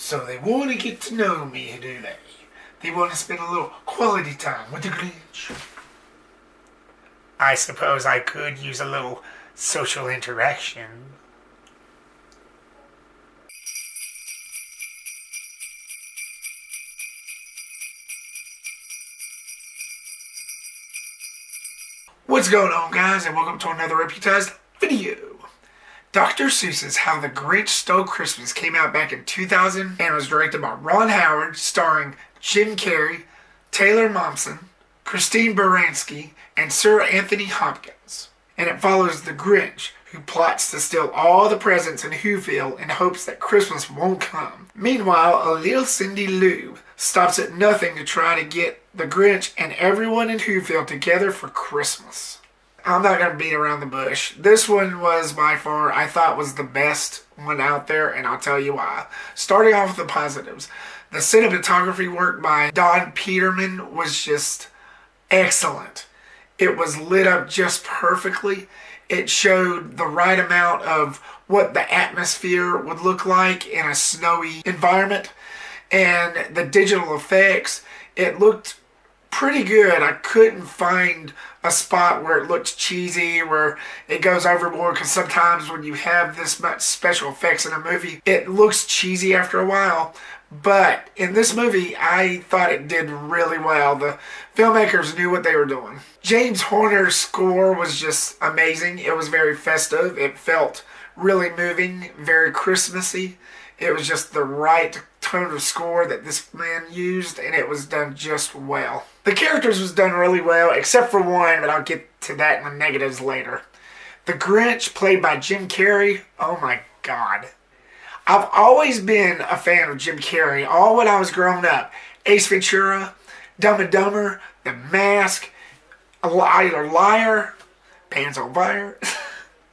So they want to get to know me, do they? They want to spend a little quality time with the Grinch. I suppose I could use a little social interaction. What's going on, guys, and welcome to another reputation video. Dr. Seuss's How the Grinch Stole Christmas came out back in 2000 and was directed by Ron Howard, starring Jim Carrey, Taylor Momsen, Christine Baranski, and Sir Anthony Hopkins. And it follows the Grinch, who plots to steal all the presents in Whoville in hopes that Christmas won't come. Meanwhile, a little Cindy Lou stops at nothing to try to get the Grinch and everyone in Whoville together for Christmas. I'm not going to beat around the bush. This one was by far, I thought, was the best one out there, and I'll tell you why. Starting off with the positives. The cinematography work by Don Peterman was just excellent. It was lit up just perfectly. It showed the right amount of what the atmosphere would look like in a snowy environment. And the digital effects, it looked pretty good. I couldn't find a spot where it looked cheesy, where it goes overboard, because sometimes when you have this much special effects in a movie, it looks cheesy after a while. But in this movie, I thought it did really well. The filmmakers knew what they were doing. James Horner's score was just amazing. It was very festive. It felt really moving, very Christmassy. It was just the right tone of score that this man used, and it was done just well. The characters was done really well, except for one, but I'll get to that in the negatives later. The Grinch, played by Jim Carrey, oh my god. I've always been a fan of Jim Carrey, all when I was growing up. Ace Ventura, Dumb and Dumber, The Mask, Liar, Pants on Fire.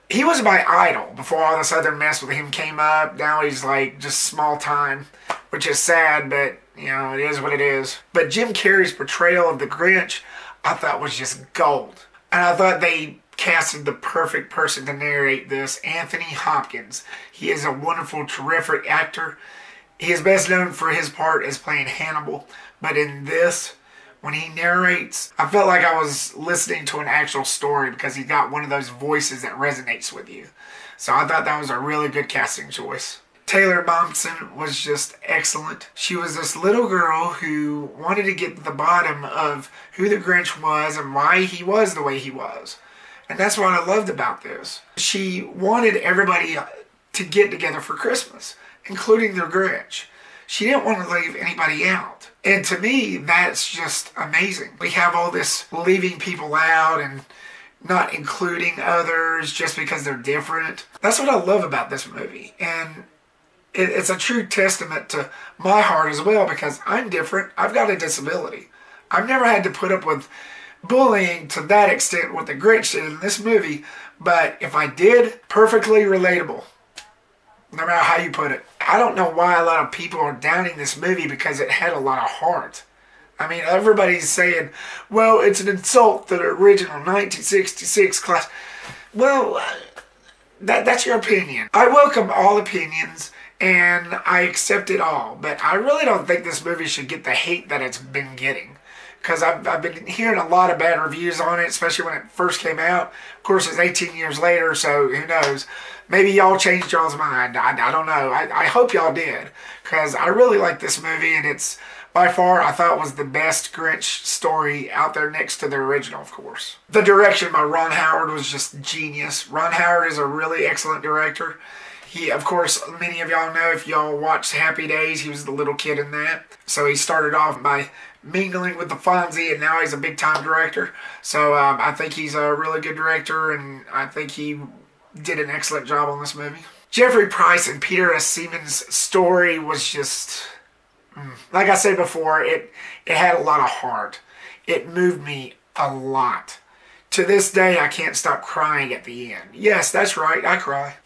He was my idol before all this other mess with him came up. Now he's like just small time, which is sad, but you know, it is what it is. But Jim Carrey's portrayal of the Grinch, I thought was just gold. And I thought they casted the perfect person to narrate this, Anthony Hopkins. He is a wonderful, terrific actor. He is best known for his part as playing Hannibal. But in this, when he narrates, I felt like I was listening to an actual story because he got one of those voices that resonates with you. So I thought that was a really good casting choice. Taylor Momsen was just excellent. She was this little girl who wanted to get to the bottom of who the Grinch was and why he was the way he was. And that's what I loved about this. She wanted everybody to get together for Christmas, including the Grinch. She didn't want to leave anybody out. And to me, that's just amazing. We have all this leaving people out and not including others just because they're different. That's what I love about this movie. And it's a true testament to my heart as well, because I'm different. I've got a disability. I've never had to put up with bullying to that extent what the Grinch did in this movie. But if I did, perfectly relatable. No matter how you put it. I don't know why a lot of people are downing this movie, because it had a lot of heart. I mean, everybody's saying, well, it's an insult to the original 1966 class. Well, that's your opinion. I welcome all opinions, and I accept it all. But I really don't think this movie should get the hate that it's been getting. Because I've been hearing a lot of bad reviews on it, especially when it first came out. Of course, it's 18 years later, so who knows. Maybe y'all changed y'all's mind. I don't know. I hope y'all did. Because I really like this movie, and it's by far, I thought, was the best Grinch story out there, next to the original, of course. The direction by Ron Howard was just genius. Ron Howard is a really excellent director. He, of course, many of y'all know, if y'all watched Happy Days, he was the little kid in that. So he started off by mingling with the Fonzie, and now he's a big-time director. So I think he's a really good director, and I think he did an excellent job on this movie. Jeffrey Price and Peter S. Seaman's story was just, like I said before, it had a lot of heart. It moved me a lot. To this day, I can't stop crying at the end. Yes, that's right, I cry.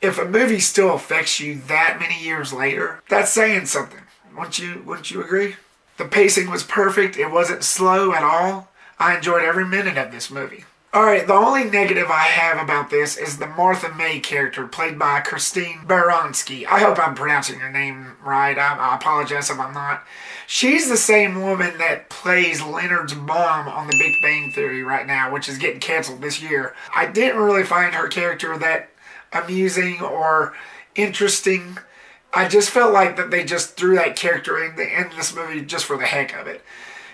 If a movie still affects you that many years later, that's saying something. Wouldn't you agree? The pacing was perfect. It wasn't slow at all. I enjoyed every minute of this movie. Alright, the only negative I have about this is the Martha May character, played by Christine Baranski. I hope I'm pronouncing her name right. I apologize if I'm not. She's the same woman that plays Leonard's mom on The Big Bang Theory right now, which is getting canceled this year. I didn't really find her character that amusing or interesting. I just felt like that they just threw that character in the end of this movie just for the heck of it.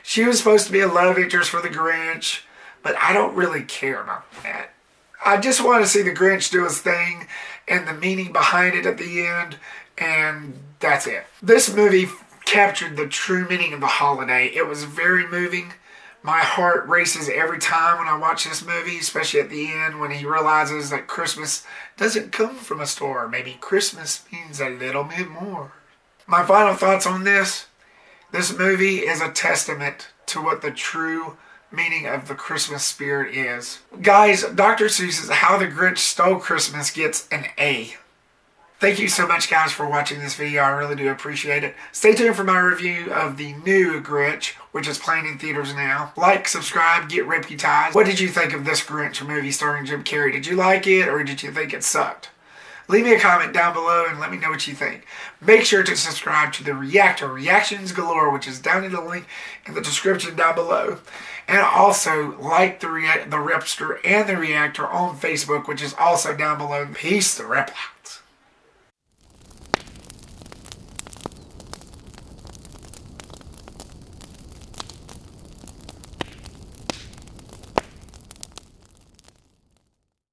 She was supposed to be a love interest for the Grinch, but I don't really care about that. I just want to see the Grinch do his thing and the meaning behind it at the end, and that's it. This movie captured the true meaning of the holiday. It was very moving. My heart races every time when I watch this movie, especially at the end when he realizes that Christmas doesn't come from a store. Maybe Christmas means a little bit more. My final thoughts on this. This movie is a testament to what the true meaning of the Christmas spirit is. Guys, Dr. Seuss's How the Grinch Stole Christmas gets an A. Thank you so much, guys, for watching this video. I really do appreciate it. Stay tuned for my review of the new Grinch, which is playing in theaters now. Like, subscribe, get reputized. What did you think of this Grinch movie starring Jim Carrey? Did you like it, or did you think it sucked? Leave me a comment down below and let me know what you think. Make sure to subscribe to the Reactor, Reactions Galore, which is down in the link in the description down below. And also like the Repster and the Reactor on Facebook, which is also down below. Peace the Repla.